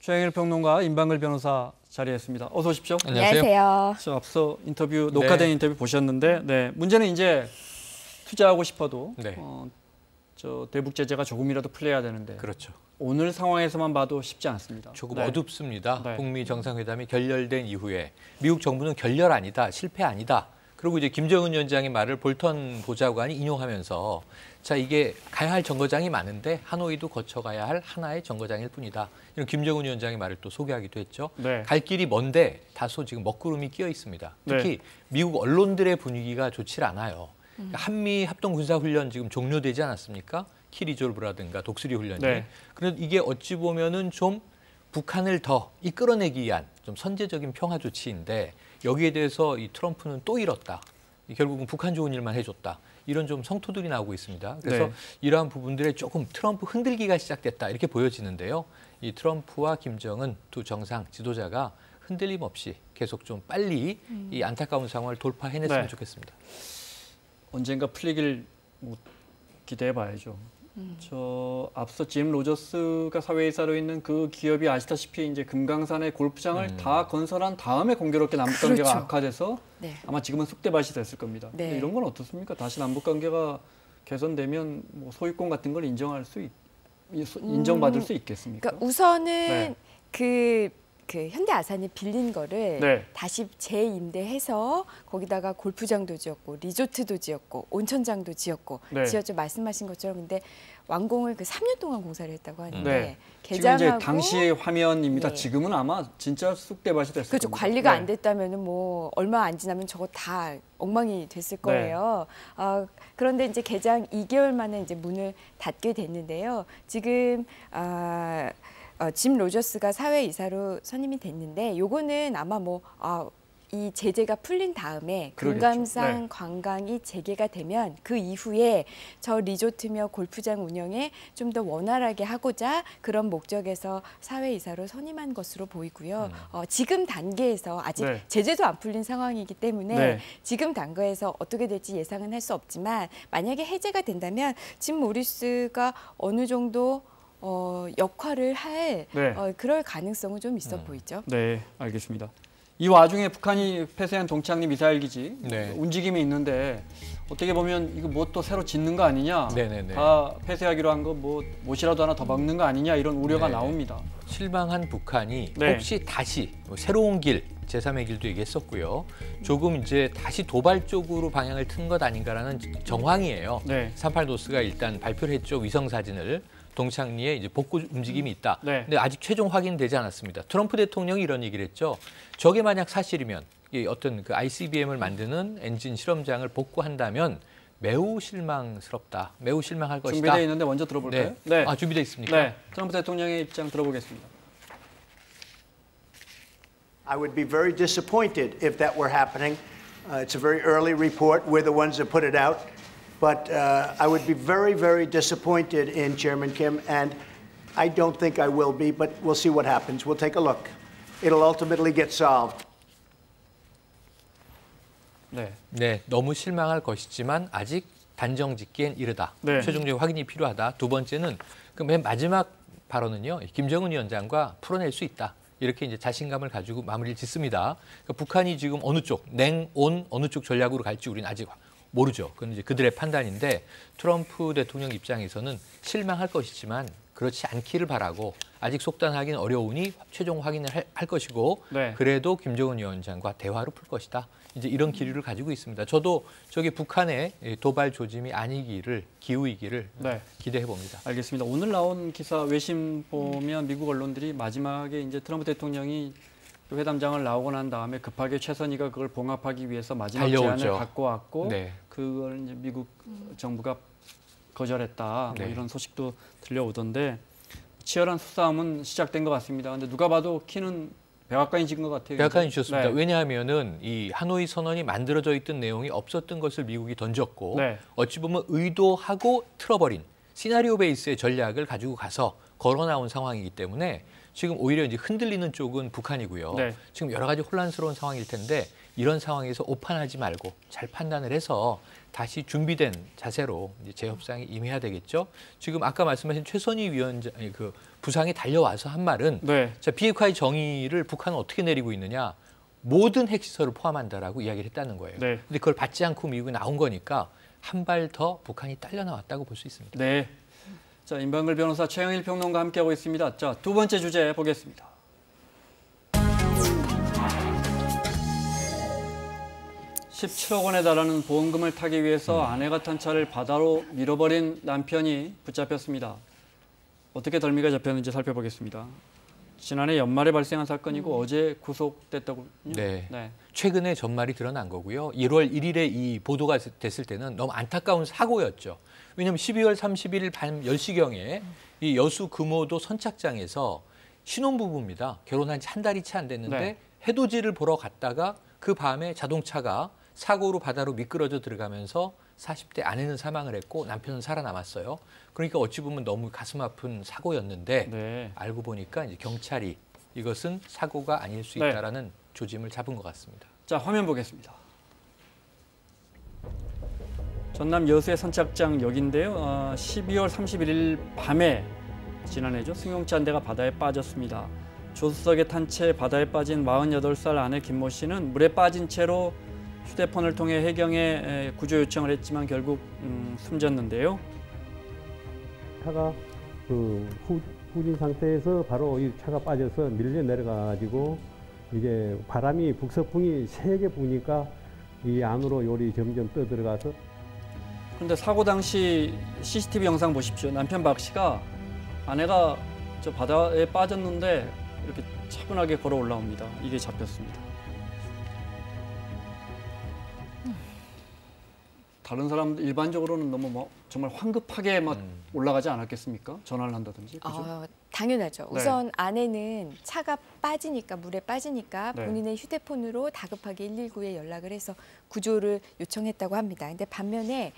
최영일 평론가, 임방글 변호사 자리했습니다. 어서 오십시오. 안녕하세요. 저 앞서 인터뷰, 녹화된 인터뷰 보셨는데, 문제는 이제 투자하고 싶어도 저 대북 제재가 조금이라도 풀려야 되는데, 그렇죠. 오늘 상황에서만 봐도 쉽지 않습니다. 조금 어둡습니다. 네. 북미 정상회담이 결렬된 이후에 미국 정부는 결렬 아니다, 실패 아니다. 그리고 이제 김정은 위원장의 말을 볼턴 보좌관이 인용하면서 자, 이게 가야 할 정거장이 많은데 하노이도 거쳐가야 할 하나의 정거장일 뿐이다. 이런 김정은 위원장의 말을 또 소개하기도 했죠. 네. 갈 길이 먼데 다소 지금 먹구름이 끼어 있습니다. 특히 미국 언론들의 분위기가 좋질 않아요. 한미 합동 군사 훈련 지금 종료되지 않았습니까? 키리졸브라든가 독수리 훈련이. 그런데 이게 어찌 보면은 좀 북한을 더 이끌어내기 위한 좀 선제적인 평화 조치인데 여기에 대해서 이 트럼프는 또 잃었다. 결국은 북한 좋은 일만 해줬다. 이런 좀 성토들이 나오고 있습니다. 그래서 이러한 부분들에 조금 트럼프 흔들기가 시작됐다. 이렇게 보여지는데요. 이 트럼프와 김정은 두 정상 지도자가 흔들림 없이 계속 좀 빨리 이 안타까운 상황을 돌파해냈으면 좋겠습니다. 언젠가 풀리길 기대해 봐야죠. 저 앞서 짐 로저스가 사회이사로 있는 그 기업이 아시다시피 이제 금강산의 골프장을 다 건설한 다음에 공교롭게 남북 관계가 악화돼서 아마 지금은 쑥대밭이 됐을 겁니다. 이런 건 어떻습니까? 다시 남북 관계가 개선되면 뭐 소유권 같은 걸 인정받을 수 있겠습니까? 그러니까 우선은 그 현대 아산이 빌린 거를 다시 재임대해서 거기다가 골프장도 지었고 리조트도 지었고 온천장도 지었고 지었죠. 말씀하신 것처럼. 근데 완공을 그 3년 동안 공사를 했다고 하는데 개장하고 지금 이제 당시의 화면입니다. 지금은 아마 진짜 쑥대밭이 됐을 그렇죠. 겁니다. 관리가 안 됐다면은 뭐 얼마 안 지나면 저거 다 엉망이 됐을 거예요. 그런데 이제 개장 2개월 만에 이제 문을 닫게 됐는데요. 지금 짐 로저스가 사회이사로 선임이 됐는데 요거는 아마 이 제재가 풀린 다음에 금감산 관광이 재개가 되면 그 이후에 저 리조트며 골프장 운영에 좀 더 원활하게 하고자 그런 목적에서 사회이사로 선임한 것으로 보이고요. 지금 단계에서 아직 제재도 안 풀린 상황이기 때문에 지금 단계에서 어떻게 될지 예상은 할 수 없지만 만약에 해제가 된다면 짐 모리스가 어느 정도 역할을 할 그럴 가능성은 좀 있어 보이죠. 네, 알겠습니다. 이 와중에 북한이 폐쇄한 동창리 미사일 기지 움직임이 있는데 어떻게 보면 이거 뭐 또 새로 짓는 거 아니냐? 다 폐쇄하기로 한 거 뭐 못이라도 하나 더 박는 거 아니냐? 이런 우려가 나옵니다. 실망한 북한이 혹시 다시 새로운 길, 제3의 길도 얘기했었고요. 조금 이제 다시 도발 쪽으로 방향을 튼 것 아닌가라는 정황이에요. 38노스가 일단 발표를 했죠. 위성 사진을. 동창리에 이제 복구 움직임이 있다. 근데 아직 최종 확인되지 않았습니다. 트럼프 대통령이 이런 얘기를 했죠. 저게 만약 사실이면 어떤 그 ICBM을 만드는 엔진 실험장을 복구한다면 매우 실망스럽다. 매우 실망할 것이다. 준비되어 있는데 먼저 들어볼까요? 준비되어 있습니까? 트럼프 대통령의 입장 들어보겠습니다. I would be very disappointed if that were happening. It's a very early report. We're the ones that put it out. But I would be very, very disappointed in Chairman Kim, and I don't think I will be, but we'll see what happens. We'll take a look. It'll ultimately get solved. 너무 실망할 것이지만 아직 단정 짓기엔 이르다. 최종적인 확인이 필요하다. 두 번째는 그 맨 마지막 발언은요. 김정은 위원장과 풀어낼 수 있다. 이렇게 이제 자신감을 가지고 마무리를 짓습니다. 그러니까 북한이 지금 어느 쪽, 냉온 어느 쪽 전략으로 갈지 우리는 아직 모르죠. 그건 이제 그들의 판단인데 트럼프 대통령 입장에서는 실망할 것이지만 그렇지 않기를 바라고 아직 속단하기는 어려우니 최종 확인을 할 것이고 그래도 김정은 위원장과 대화로 풀 것이다. 이제 이런 기류를 가지고 있습니다. 저도 저기 북한의 도발 조짐이 아니기를 기우이기를 기대해 봅니다. 알겠습니다. 오늘 나온 기사 외신 보면 미국 언론들이 마지막에 이제 트럼프 대통령이 회담장을 나오고 난 다음에 급하게 최선희가 그걸 봉합하기 위해서 마지막 제안을 갖고 왔고 그걸 이제 미국 정부가 거절했다. 뭐 이런 소식도 들려오던데 치열한 수싸움은 시작된 것 같습니다. 근데 누가 봐도 키는 백악관이 찍은 것 같아요. 백악관이 주셨습니다. 왜냐하면은 이 하노이 선언이 만들어져 있던 내용이 없었던 것을 미국이 던졌고 어찌 보면 의도하고 틀어버린 시나리오 베이스의 전략을 가지고 가서 걸어 나온 상황이기 때문에 지금 오히려 이제 흔들리는 쪽은 북한이고요. 지금 여러 가지 혼란스러운 상황일 텐데 이런 상황에서 오판하지 말고 잘 판단을 해서 다시 준비된 자세로 이제 재협상에 임해야 되겠죠. 지금 아까 말씀하신 최선희 위원장 그 부상이 달려와서 한 말은 네. 자, 비핵화의 정의를 북한은 어떻게 내리고 있느냐. 모든 핵시설을 포함한다라고 이야기를 했다는 거예요. 네. 근데 그걸 받지 않고 미국이 나온 거니까 한 발 더 북한이 딸려 나왔다고 볼 수 있습니다. 네. 자, 임방글 변호사, 최영일 평론가 함께하고 있습니다. 자, 두 번째 주제 보겠습니다. (17억 원에 달하는 보험금을 타기 위해서 아내가 탄 차를 바다로 밀어버린 남편이 붙잡혔습니다. 어떻게 덜미가 잡혔는지 살펴보겠습니다. 지난해 연말에 발생한 사건이고 어제 구속됐다고요? 네. 최근에 전말이 드러난 거고요. 1월 1일에 이 보도가 됐을 때는 너무 안타까운 사고였죠. 왜냐하면 12월 31일 밤 10시경에 이 여수 금오도 선착장에서 신혼부부입니다. 결혼한 지 한 달이 채 안 됐는데 네. 해돋이를 보러 갔다가 그 밤에 자동차가 사고로 바다로 미끄러져 들어가면서 40대 아내는 사망을 했고 남편은 살아남았어요. 그러니까 어찌 보면 너무 가슴 아픈 사고였는데 네. 알고 보니까 이제 경찰이 이것은 사고가 아닐 수 있다라는 조짐을 잡은 것 같습니다. 자, 화면 보겠습니다. 전남 여수의 선착장역인데요. 12월 31일 밤에 지난해죠. 승용차 한 대가 바다에 빠졌습니다. 조수석에 탄 채 바다에 빠진 48살 아내 김모 씨는 물에 빠진 채로 휴대폰을 통해 해경에 구조 요청을 했지만 결국 숨졌는데요. 차가 그 후진 상태에서 바로 이 차가 빠져서 밀려 내려가지고 이제 바람이 북서풍이 세게 부니까 이 안으로 요리 점점 떠들어가서. 그런데 사고 당시 CCTV 영상 보십시오. 남편 박 씨가 아내가 저 바다에 빠졌는데 이렇게 차분하게 걸어 올라옵니다. 이게 잡혔습니다. 다른 사람들 일반적으로는 너무 뭐 정말 황급하게 막 올라가지 않았겠습니까? 전화를 한다든지. 그죠? 당연하죠. 네. 우선 아내는 차가 빠지니까 물에 빠지니까 네. 본인의 휴대폰으로 다급하게 119에 연락을 해서 구조를 요청했다고 합니다. 근데 반면에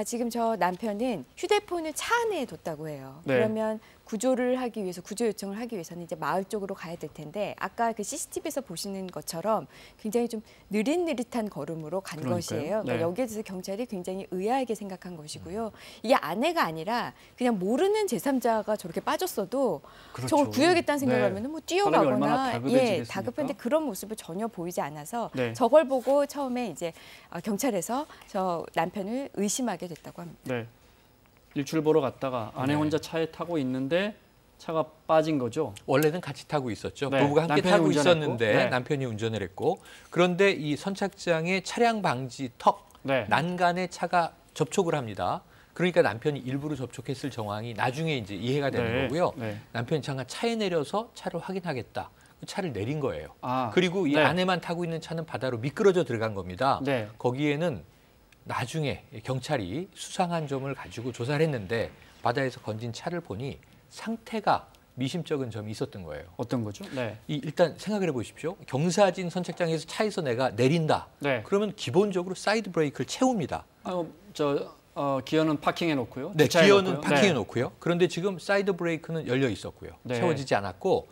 지금 저 남편은 휴대폰을 차 안에 뒀다고 해요. 네. 그러면 구조를 하기 위해서 구조 요청을 하기 위해서는 이제 마을 쪽으로 가야 될 텐데 아까 그 CCTV에서 보시는 것처럼 굉장히 좀 느릿느릿한 걸음으로 간 그러니까요. 것이에요. 그러니까 네. 여기에 대해서 경찰이 굉장히 의아하게 생각한 것이고요. 이게 아내가 아니라 그냥 모르는 제3자가 저렇게 빠졌어도 그렇죠. 저걸 구해야겠다는 생각을 네. 하면 뭐 사람이 얼마나 뛰어가거나 다급해지겠습니까? 다급한데 그런 모습을 전혀 보이지 않아서 네. 저걸 보고 처음에 이제 경찰에서 저 남편을 의심하게 됐다고 합니다. 네. 일출 보러 갔다가 아내 네. 혼자 차에 타고 있는데 차가 빠진 거죠. 원래는 같이 타고 있었죠. 네, 부부가 함께 남편이 타고 운전했고, 있었는데 네. 남편이 운전을 했고 그런데 이 선착장의 차량 방지 턱 네. 난간에 차가 접촉을 합니다. 그러니까 남편이 일부러 접촉했을 정황이 나중에 이제 이해가 되는 네. 거고요. 네. 남편이 잠깐 차에 내려서 차를 확인하겠다. 차를 내린 거예요. 그리고 이 네. 아내만 타고 있는 차는 바다로 미끄러져 들어간 겁니다. 네. 거기에는 나중에 경찰이 수상한 점을 가지고 조사를 했는데 바다에서 건진 차를 보니 상태가 미심쩍은 점이 있었던 거예요. 어떤 거죠? 네. 일단 생각을 해보십시오. 경사진 선착장에서 차에서 내가 내린다. 네. 그러면 기본적으로 사이드 브레이크를 채웁니다. 기어는 파킹해 놓고요. 네, 주차해 기어는 놓고요. 파킹해 네. 놓고요. 그런데 지금 사이드 브레이크는 열려 있었고요. 네. 채워지지 않았고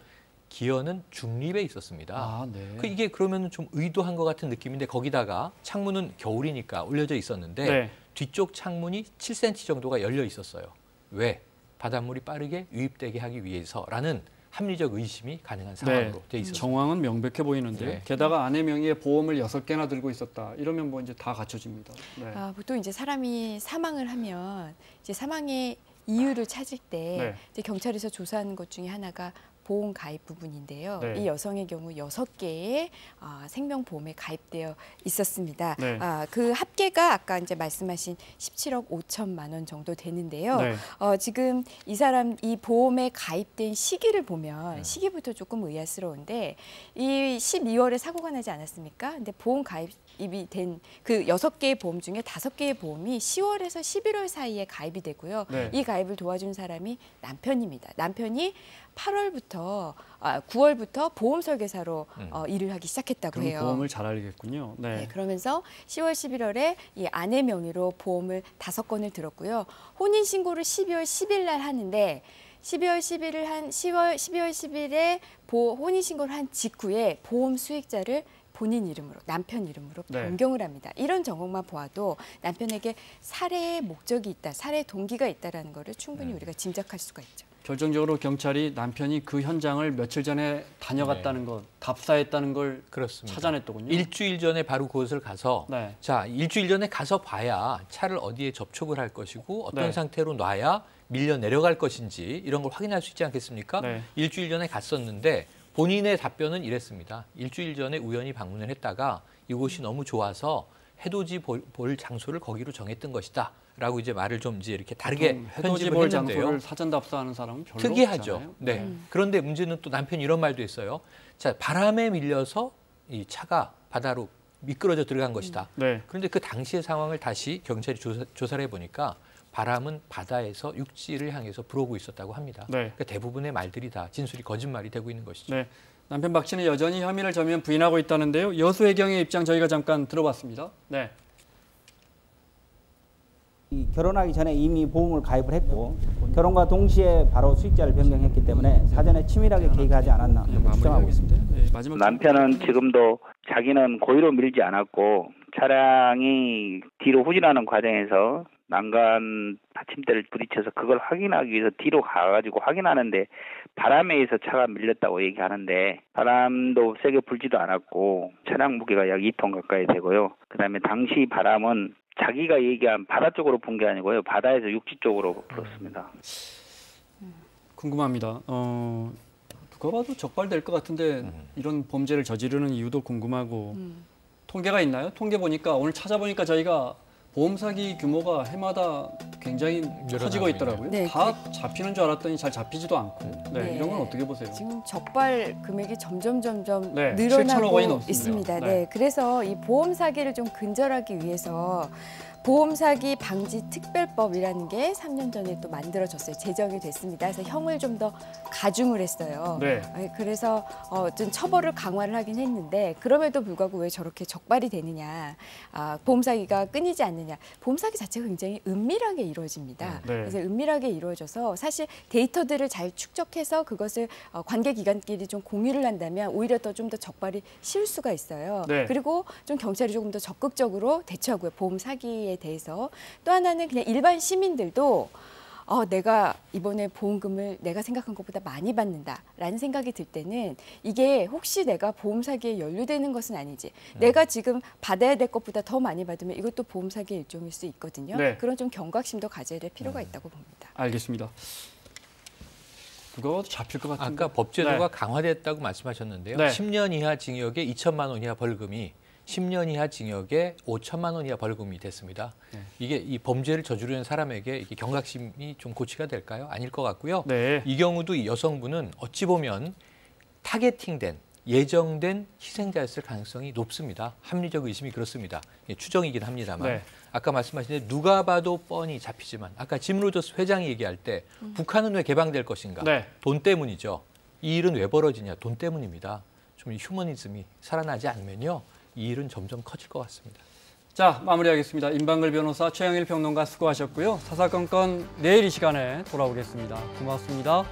기어는 중립에 있었습니다. 네. 이게 그러면 좀 의도한 것 같은 느낌인데 거기다가 창문은 겨울이니까 올려져 있었는데 네. 뒤쪽 창문이 7cm 정도가 열려 있었어요. 왜? 바닷물이 빠르게 유입되게 하기 위해서라는 합리적 의심이 가능한 상황으로 돼 있었습니다. 정황은 명백해 보이는데 네. 게다가 아내 명의의 보험을 6개나 들고 있었다. 이러면 뭐 이제 다 갖춰집니다. 네. 보통 이제 사람이 사망을 하면 이제 사망의 이유를 찾을 때 네. 이제 경찰에서 조사하는 것 중에 하나가 보험 가입 부분인데요. 네. 이 여성의 경우 6개의 생명보험에 가입되어 있었습니다. 네. 그 합계가 아까 이제 말씀하신 17억 5천만 원 정도 되는데요. 네. 지금 이 사람 이 보험에 가입된 시기를 보면 시기부터 조금 의아스러운데 이 12월에 사고가 나지 않았습니까? 근데 보험 가입이 된 그 6개의 보험 중에 5개의 보험이 10월에서 11월 사이에 가입이 되고요. 네. 이 가입을 도와준 사람이 남편입니다. 남편이 9월부터 보험 설계사로 일을 하기 시작했다고 그럼 해요. 보험을 잘 알겠군요. 네. 네, 그러면서 10월, 11월에 이 아내 명의로 보험을 5건을 들었고요. 혼인 신고를 12월 10일 날 하는데 12월 10일에 혼인 신고를 한 직후에 본인 이름으로, 남편 이름으로 네. 변경을 합니다. 이런 정황만 보아도 남편에게 살해의 목적이 있다, 살해 동기가 있다라는 거를 충분히 우리가 짐작할 수가 있죠. 결정적으로 경찰이 남편이 그 현장을 며칠 전에 다녀갔다는 것, 답사했다는 걸 그렇습니다. 찾아냈더군요. 일주일 전에 바로 그곳을 가서 네. 자, 일주일 전에 가서 봐야 차를 어디에 접촉을 할 것이고 어떤 네. 상태로 놔야 밀려 내려갈 것인지 이런 걸 확인할 수 있지 않겠습니까? 네. 일주일 전에 갔었는데 본인의 답변은 이랬습니다. 일주일 전에 우연히 방문을 했다가 이곳이 너무 좋아서 해돋이 볼 장소를 거기로 정했던 것이다. 라고 이제 말을 좀 이제 이렇게 다르게 해돋이 편집을 볼 했는데요. 장소를 사전 답사하는 사람은 별로 특이하죠. 없잖아요. 네. 그런데 문제는 또 남편이 이런 말도 했어요. 자, 바람에 밀려서 이 차가 바다로 미끄러져 들어간 것이다. 네. 그런데 그 당시의 상황을 다시 경찰이 조사를 해보니까 바람은 바다에서 육지를 향해서 불어오고 있었다고 합니다. 네. 그러니까 대부분의 말들이 다 진술이 거짓말이 되고 있는 것이죠. 네. 남편 박 씨는 여전히 혐의를 전면 부인하고 있다는데요. 여수 해경의 입장 저희가 잠깐 들어봤습니다. 네. 결혼하기 전에 이미 보험을 가입을 했고 결혼과 동시에 바로 수익자를 변경했기 때문에 사전에 치밀하게 계획하지 않았나 추정하고 있습니다. 네, 마지막 남편은 지금도 자기는 고의로 밀지 않았고 차량이 뒤로 후진하는 과정에서 난간 받침대를 부딪혀서 그걸 확인하기 위해서 뒤로 가가지고 확인하는데 바람에 의해서 차가 밀렸다고 얘기하는데 바람도 세게 불지도 않았고 차량 무게가 약 2톤 가까이 되고요. 그다음에 당시 바람은 자기가 얘기한 바다 쪽으로 분 게 아니고요. 바다에서 육지 쪽으로 불었습니다. 궁금합니다. 누가 봐도 적발될 것 같은데 이런 범죄를 저지르는 이유도 궁금하고 통계가 있나요? 통계 보니까 오늘 찾아보니까 저희가 보험 사기 규모가 해마다 굉장히 커지고 있더라고요. 네, 다 잡히는 줄 알았더니 잘 잡히지도 않고. 네, 네. 이런 건 어떻게 보세요? 지금 적발 금액이 점점 네, 7천억 늘어나고 원이 넘습니다. 있습니다. 네. 네, 그래서 이 보험 사기를 좀 근절하기 위해서 보험 사기 방지 특별법이라는 게 3년 전에 또 만들어졌어요. 제정이 됐습니다. 그래서 형을 좀 더 가중을 했어요. 네. 그래서 좀 처벌을 강화를 하긴 했는데 그럼에도 불구하고 왜 저렇게 적발이 되느냐, 보험 사기가 끊이지 않느냐. 보험 사기 자체가 굉장히 은밀하게 이루어집니다. 네. 그래서 은밀하게 이루어져서 사실 데이터들을 잘 축적해서 그것을 관계 기관끼리 좀 공유를 한다면 오히려 좀 더 적발이 쉬울 수가 있어요. 네. 그리고 좀 경찰이 조금 더 적극적으로 대처하고요. 보험 사기에 대해서. 또 하나는 그냥 일반 시민들도 내가 이번에 보험금을 내가 생각한 것보다 많이 받는다라는 생각이 들 때는 이게 혹시 내가 보험 사기에 연루되는 것은 아니지. 내가 지금 받아야 될 것보다 더 많이 받으면 이것도 보험 사기의 일종일 수 있거든요. 네. 그런 좀 경각심도 가져야 될 필요가 있다고 봅니다. 알겠습니다. 누가 봐도 잡힐 것 같은데. 아까 법제도가 네. 강화됐다고 말씀하셨는데요. 네. 10년 이하 징역에 2천만 원 이하 벌금이 10년 이하 징역에 5천만 원 이하 벌금이 됐습니다. 네. 이게 이 범죄를 저지르는 사람에게 이게 경각심이 좀 고취가 될까요? 아닐 것 같고요. 네. 이 경우도 이 여성분은 어찌 보면 타겟팅된 예정된 희생자였을 가능성이 높습니다. 합리적 의심이 그렇습니다. 추정이긴 합니다만. 네. 아까 말씀하신 대로 누가 봐도 뻔히 잡히지만 아까 짐 로저스 회장이 얘기할 때 북한은 왜 개방될 것인가? 네. 돈 때문이죠. 이 일은 왜 벌어지냐? 돈 때문입니다. 좀 휴머니즘이 살아나지 않으면요. 이 일은 점점 커질 것 같습니다. 자, 마무리하겠습니다. 임방글 변호사, 최영일 평론가 수고하셨고요. 사사건건 내일 이 시간에 돌아오겠습니다. 고맙습니다.